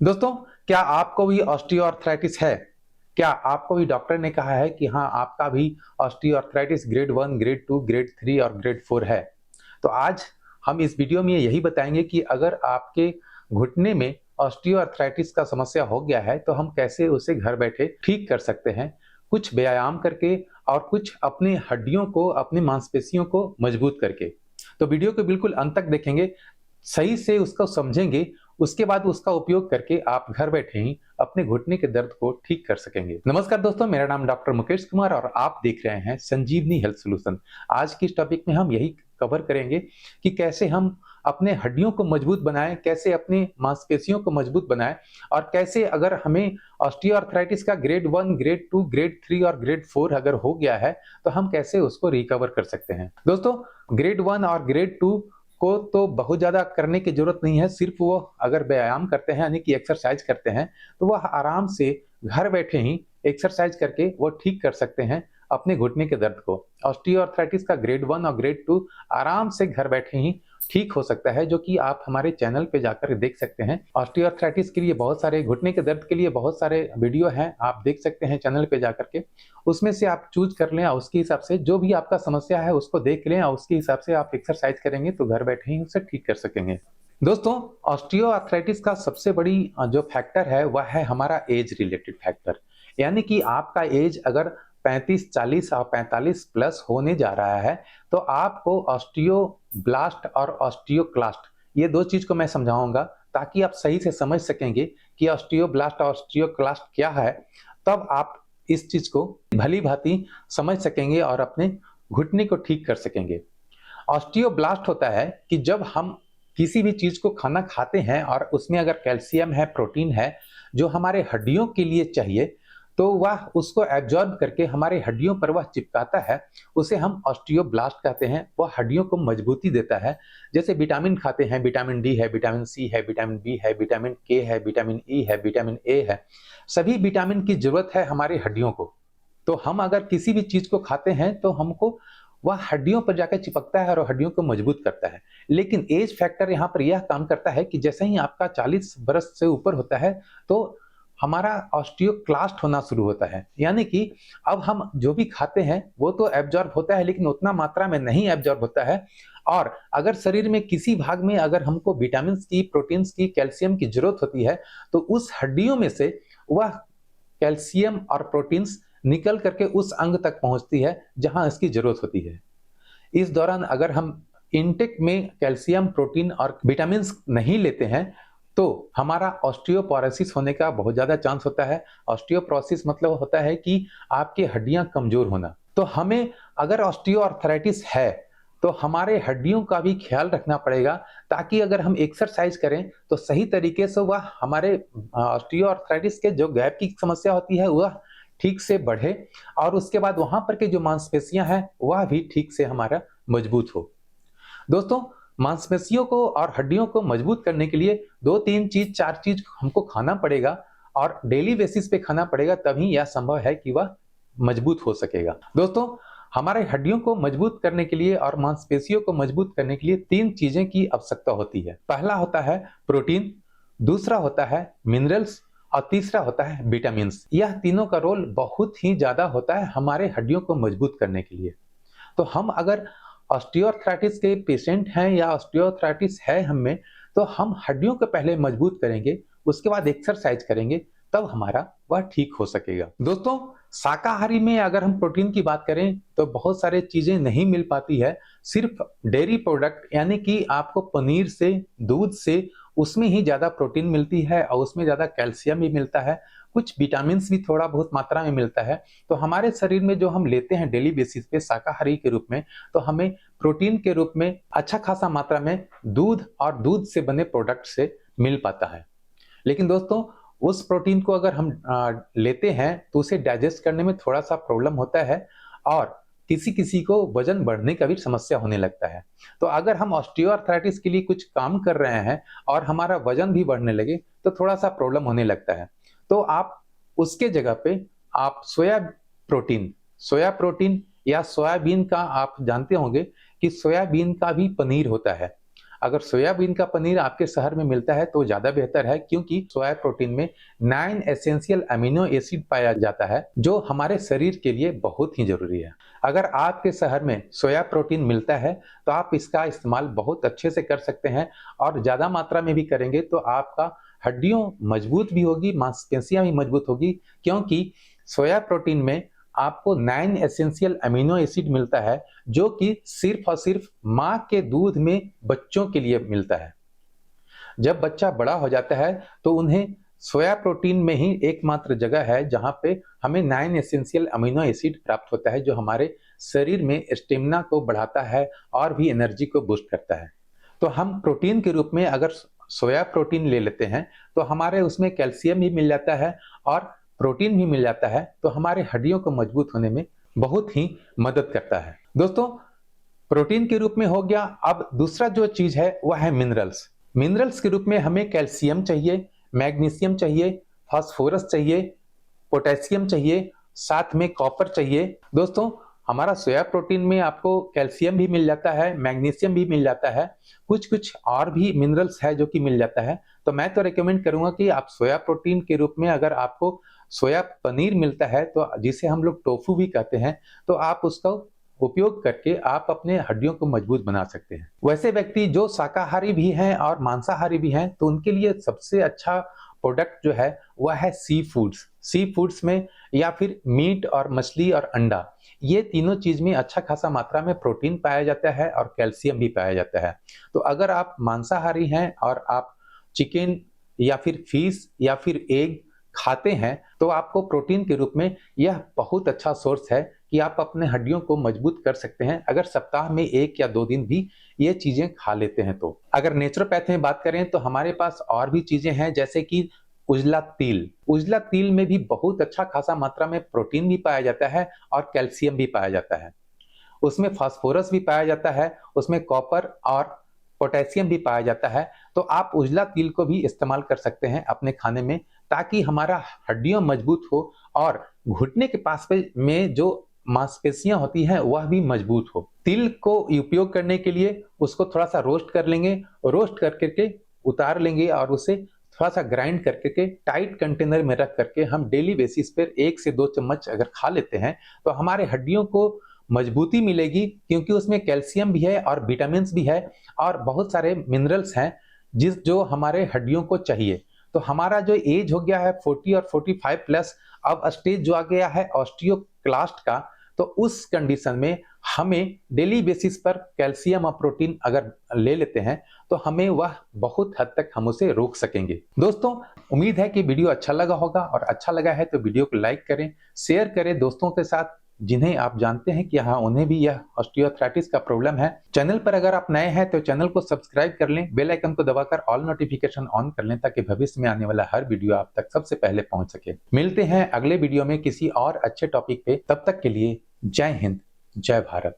दोस्तों, क्या आपको भी ऑस्टियोआर्थराइटिस है? क्या आपको भी डॉक्टर ने कहा है कि हाँ, आपका भी ऑस्टियोआर्थराइटिस ग्रेड 1, ग्रेड 2, ग्रेड 3 और ग्रेड 4 है? तो आज हम इस वीडियो में यही बताएंगे कि अगर आपके घुटने में ऑस्टियोआर्थराइटिस का समस्या हो गया है, तो हम कैसे उसे घर बैठे ठीक कर सकते हैं, कुछ व्यायाम करके और कुछ अपनी हड्डियों को, अपनी मांसपेशियों को मजबूत करके। तो वीडियो को बिल्कुल अंत तक देखेंगे, सही से उसको समझेंगे, उसके बाद उसका उपयोग करके आप घर बैठे ही अपने घुटने के दर्द को ठीक कर सकेंगे। नमस्कार दोस्तों, मेरा नाम डॉक्टर मुकेश कुमार और आप देख रहे हैं संजीवनी हेल्थ सॉल्यूशन। आज की इस टॉपिक में हम यही कवर करेंगे कि कैसे हम अपने हड्डियों को मजबूत बनाएं, कैसे अपनी मांसपेशियों को मजबूत बनाएं और कैसे अगर हमें ऑस्टियोआर्थराइटिस का ग्रेड 1, ग्रेड 2, ग्रेड 3 और ग्रेड 4 अगर हो गया है, तो हम कैसे उसको रिकवर कर सकते हैं। दोस्तों, ग्रेड 1 और ग्रेड 2 को तो बहुत ज़्यादा करने की ज़रूरत नहीं है, सिर्फ वो अगर व्यायाम करते हैं यानी कि एक्सरसाइज करते हैं, तो वह आराम से घर बैठे ही एक्सरसाइज करके वो ठीक कर सकते हैं अपने घुटने के दर्द को। ऑस्टियोआर्थराइटिस का ग्रेड 1 और ग्रेड 2 आराम से घर बैठे ही ठीक हो सकता है, जो कि आप हमारे चैनल पे जाकर देख सकते हैं। ऑस्टियोआर्थराइटिस के लिए बहुत सारे, घुटने के दर्द के लिए बहुत सारे वीडियो हैं, आप देख सकते हैं चैनल पे जाकर के। उसमें से आप चूज़ कर लें और उसके हिसाब से जो भी आपका समस्या है उसको देख लें और उसके हिसाब से आप एक्सरसाइज करेंगे तो घर बैठे ही उसे ठीक कर सकेंगे। दोस्तों, ऑस्टियोआर्थराइटिस का सबसे बड़ी जो फैक्टर है वह है हमारा एज रिलेटेड फैक्टर। यानी कि आपका एज अगर 35, 40 और 45 प्लस होने जा रहा है, तो आपको ऑस्टियोब्लास्ट और ऑस्टियोक्लास्ट, ये 2 चीज़ को मैं समझाऊँगा ताकि आप सही से समझ सकेंगे कि ऑस्टियोब्लास्ट और ऑस्टियोक्लास्ट क्या है। तब आप इस चीज़ को भली-भाँति समझ सकेंगे और अपने घुटने को ठीक कर सकेंगे। ऑस्टियोब्लास्ट होता है कि जब हम किसी भी चीज़ को खाना खाते हैं और उसमें अगर कैल्शियम है, प्रोटीन है, जो हमारे हड्डियों के लिए चाहिए, तो वह उसको एब्ज़ॉर्ब करके हमारे हड्डियों पर वह चिपकाता है, उसे हम ऑस्टियोब्लास्ट कहते हैं। वह हड्डियों को मजबूती देता है। जैसे विटामिन खाते हैं, विटामिन डी है, विटामिन सी है, विटामिन बी है, विटामिन के है, विटामिन ई है, विटामिन ए है। सभी विटामिन की ज़रूरत है हमारी हड्डियों को। तो हम अगर किसी भी चीज़ को खाते हैं तो हमको वह हड्डियों पर जाकर चिपकता है और हड्डियों को मजबूत करता है। लेकिन एज फैक्टर यहाँ पर यह काम करता है कि जैसे ही आपका 40 बरस से ऊपर होता है, तो हमारा ऑस्टियोक्लास्ट होना शुरू होता है। यानी कि अब हम जो भी खाते हैं वो तो एब्ज़ॉर्ब होता है, लेकिन उतना मात्रा में नहीं एब्ज़ॉर्ब होता है। और अगर शरीर में किसी भाग में अगर हमको विटामिन्स की, प्रोटीन्स की, कैल्शियम की ज़रूरत होती है, तो उस हड्डियों में से वह कैल्शियम और प्रोटीन्स निकल करके उस अंग तक पहुंचती है जहां इसकी जरूरत होती है। इस दौरान अगर हम इनटेक में कैल्शियम, प्रोटीन और विटामिन्स नहीं लेते हैं, तो हमारा ऑस्टियोपोरोसिस होने का बहुत ज़्यादा चांस होता है। ऑस्टियोपोरोसिस मतलब होता है कि आपकी हड्डियां कमज़ोर होना। तो हमें अगर ऑस्टियोआर्थराइटिस है, तो हमारे हड्डियों का भी ख्याल रखना पड़ेगा, ताकि अगर हम एक्सरसाइज करें, तो सही तरीके से वह हमारे ऑस्टियोआर्थराइटिस के जो गैप की समस्या होती है, वह ठीक से बढ़े और उसके बाद वहाँ पर की जो मांसपेशियाँ हैं, वह भी ठीक से हमारा मजबूत हो। दोस्तों, मांसपेशियों को और हड्डियों को मजबूत करने के लिए 2-3 चीज़, 4 चीज़ हमको खाना पड़ेगा और डेली बेसिस पे खाना पड़ेगा, तभी यह संभव है कि वह मजबूत हो सकेगा। दोस्तों, हमारे हड्डियों को मजबूत करने के लिए और मांसपेशियों को मजबूत करने के लिए 3 चीज़ें की आवश्यकता होती है। पहला होता है प्रोटीन, दूसरा होता है मिनरल्स और तीसरा होता है विटामिन्स। यह तीनों का रोल बहुत ही ज़्यादा होता है हमारे हड्डियों को मजबूत करने के लिए। तो हम अगर ऑस्टियोआर्थराइटिस के पेशेंट हैं या ऑस्टियोआर्थराइटिस है हम में, तो हम हड्डियों को पहले मजबूत करेंगे, उसके बाद एक्सरसाइज करेंगे, तब हमारा वह ठीक हो सकेगा। दोस्तों, शाकाहारी में अगर हम प्रोटीन की बात करें तो बहुत सारे चीज़ें नहीं मिल पाती है। सिर्फ डेयरी प्रोडक्ट यानी कि आपको पनीर से, दूध से, उसमें ही ज़्यादा प्रोटीन मिलती है और उसमें ज़्यादा कैल्शियम भी मिलता है। कुछ विटामिन्स भी थोड़ा बहुत मात्रा में मिलता है। तो हमारे शरीर में जो हम लेते हैं डेली बेसिस पे शाकाहारी के रूप में, तो हमें प्रोटीन के रूप में अच्छा खासा मात्रा में दूध और दूध से बने प्रोडक्ट से मिल पाता है। लेकिन दोस्तों, उस प्रोटीन को अगर हम लेते हैं तो उसे डाइजेस्ट करने में थोड़ा-सा प्रॉब्लम होता है और किसी-किसी को वजन बढ़ने का भी समस्या होने लगता है। तो अगर हम ऑस्टियोआर्थराइटिस के लिए कुछ काम कर रहे हैं और हमारा वजन भी बढ़ने लगे, तो थोड़ा-सा प्रॉब्लम होने लगता है। तो आप उसके जगह पे आप सोया प्रोटीन या सोयाबीन का, आप जानते होंगे कि सोयाबीन का भी पनीर होता है। अगर सोयाबीन का पनीर आपके शहर में मिलता है तो ज़्यादा बेहतर है, क्योंकि सोया प्रोटीन में 9 एसेंशियल अमीनो एसिड पाया जाता है जो हमारे शरीर के लिए बहुत ही ज़रूरी है। अगर आपके शहर में सोया प्रोटीन मिलता है तो आप इसका इस्तेमाल बहुत अच्छे से कर सकते हैं, और ज़्यादा मात्रा में भी करेंगे तो आपका हड्डियों मजबूत भी होगी, मांसपेशियां भी मजबूत होगी, क्योंकि सोया प्रोटीन में आपको 9 एसेंशियल अमीनो एसिड मिलता है जो कि सिर्फ और सिर्फ माँ के दूध में बच्चों के लिए मिलता है। जब बच्चा बड़ा हो जाता है तो उन्हें सोया प्रोटीन में ही एकमात्र जगह है जहाँ पे हमें 9 एसेंशियल अमीनो एसिड प्राप्त होता है, जो हमारे शरीर में स्टेमिना को बढ़ाता है और भी एनर्जी को बूस्ट करता है। तो हम प्रोटीन के रूप में अगर सोया प्रोटीन ले लेते हैं तो हमारे उसमें कैल्शियम भी मिल जाता है और प्रोटीन भी मिल जाता है, तो हमारे हड्डियों को मजबूत होने में बहुत ही मदद करता है। दोस्तों, प्रोटीन के रूप में हो गया। अब दूसरा जो चीज है वह है मिनरल्स। मिनरल्स के रूप में हमें कैल्शियम चाहिए, मैग्नीशियम चाहिए, फास्फोरस चाहिए, पोटेशियम चाहिए, साथ में कॉपर चाहिए। दोस्तों, हमारा सोया प्रोटीन में आपको कैल्शियम भी मिल जाता है, मैग्नीशियम भी मिल जाता है, कुछ कुछ और भी मिनरल्स है जो कि मिल जाता है। तो मैं तो रिकमेंड करूंगा कि आप सोया प्रोटीन के रूप में अगर आपको सोया पनीर मिलता है, तो जिसे हम लोग टोफू भी कहते हैं, तो आप उसका उपयोग करके आप अपने हड्डियों को मजबूत बना सकते हैं। वैसे व्यक्ति जो शाकाहारी भी हैं और मांसाहारी भी हैं, तो उनके लिए सबसे अच्छा प्रोडक्ट जो है वह है सी फूड्स। सी फूड्स में या फिर मीट और मछली और अंडा, ये तीनों चीज में अच्छा खासा मात्रा में प्रोटीन पाया जाता है और कैल्शियम भी पाया जाता है। तो अगर आप मांसाहारी हैं और आप चिकन या फिर फिश या फिर एग खाते हैं, तो आपको प्रोटीन के रूप में यह बहुत अच्छा सोर्स है कि आप अपने हड्डियों को मजबूत कर सकते हैं अगर सप्ताह में 1 या 2 दिन भी ये चीजें खा लेते हैं। तो अगर नेचुरोपैथ में बात करें तो हमारे पास और भी चीजें हैं, जैसे कि उजला तिल। उजला तिल में भी बहुत अच्छा खासा मात्रा में प्रोटीन भी पाया जाता है और कैल्शियम भी पाया जाता है। उसमें फास्फोरस भी पाया जाता है, उसमें कॉपर और पोटेशियम भी पाया जाता है। तो आप उजला तिल को भी इस्तेमाल कर सकते हैं अपने खाने में, ताकि हमारा हड्डियां मजबूत हो और घुटने के पास में जो मांसपेशियां होती हैं वह भी मजबूत हो। तिल को उपयोग करने के लिए उसको थोड़ा सा रोस्ट कर लेंगे, रोस्ट करके उतार लेंगे और उसे थोड़ा सा ग्राइंड करके टाइट कंटेनर में रख करके हम डेली बेसिस पर 1 से 2 चम्मच अगर खा लेते हैं तो हमारे हड्डियों को मजबूती मिलेगी, क्योंकि उसमें कैल्शियम भी है और विटामिन भी है और बहुत सारे मिनरल्स हैं जो हमारे हड्डियों को चाहिए। तो हमारा जो एज हो गया है 40 और 45 प्लस, अब स्टेज जो आ गया है ऑस्टियोक्लास्ट का, तो उस कंडीशन में हमें डेली बेसिस पर कैल्शियम और प्रोटीन अगर ले लेते हैं तो हमें वह बहुत हद तक हम उसे रोक सकेंगे। दोस्तों, उम्मीद है कि वीडियो अच्छा लगा होगा, और अच्छा लगा है तो वीडियो को लाइक करें, शेयर करें दोस्तों के साथ जिन्हें आप जानते हैं कि हाँ उन्हें भी यह ऑस्टियोआर्थराइटिस का प्रॉब्लम है। चैनल पर अगर आप नए हैं तो चैनल को सब्सक्राइब कर लें, बेल आइकन को दबाकर ऑल नोटिफिकेशन ऑन कर लें, ताकि भविष्य में आने वाला हर वीडियो आप तक सबसे पहले पहुंच सके। मिलते हैं अगले वीडियो में किसी और अच्छे टॉपिक पे, तब तक के लिए जय हिंद, जय भारत।